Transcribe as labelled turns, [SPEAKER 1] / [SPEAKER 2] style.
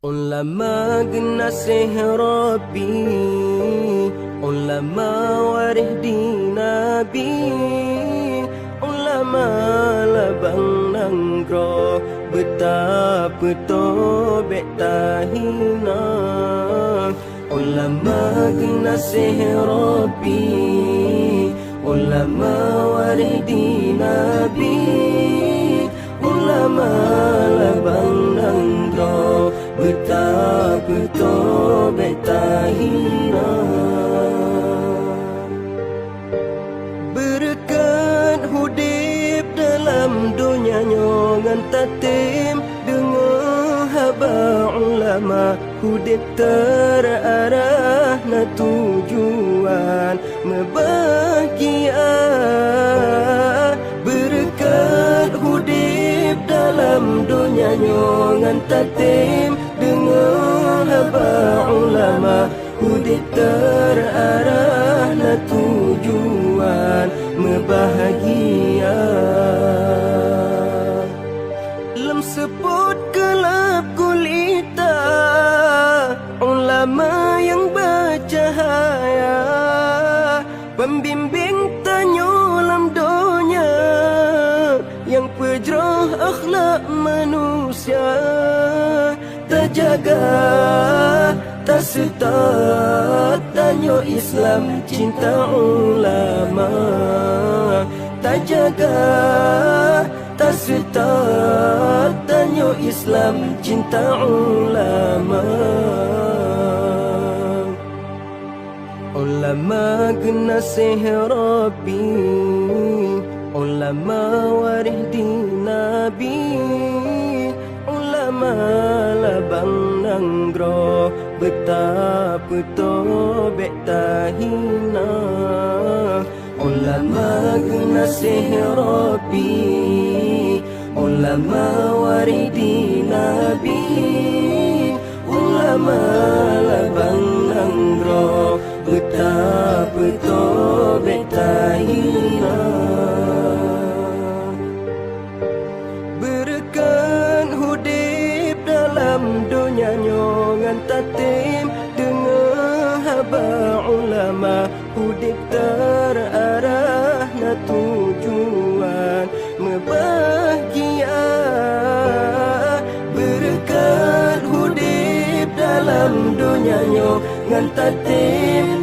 [SPEAKER 1] Ulama genasih Rabbi, ulama warih di Nabi, ulama labang nanggro, betapa tobek tahina. Ulama genasih Rabbi, ulama warih di Nabi, ulama labang nanggro, betapa tobek tahina. Berkat hudib dalam dunia ngan tatim, dengar haba ulama hudib terarah na tujuan membahagia. Berkat hudib dalam dunia ngan tatim, dengar haba ulama hudib terarah na tujuan membahagia. Lem seput kelap kulita, ulama yang bercahaya, pembimbing tanyolam dunia, yang pejroh akhlak manusia. Terjaga tak setat, tanyo Islam cinta ulama. Terjaga tak setat, tanyo Islam cinta ulama. Ulama genasih Rabbi, ulama warih di Nabi, ulama labang nanggro, betapa tobek tahina. Ulama genasih Rabbi, ulama warih di Nabi, ulama labang nanggro, betapa tobek tahina. Berkan hudib dalam dunia ngan tatim, dengar haba ulama hudib terarah na tujuan membahagia. Berkat hudib dalam dunia ngan tatim,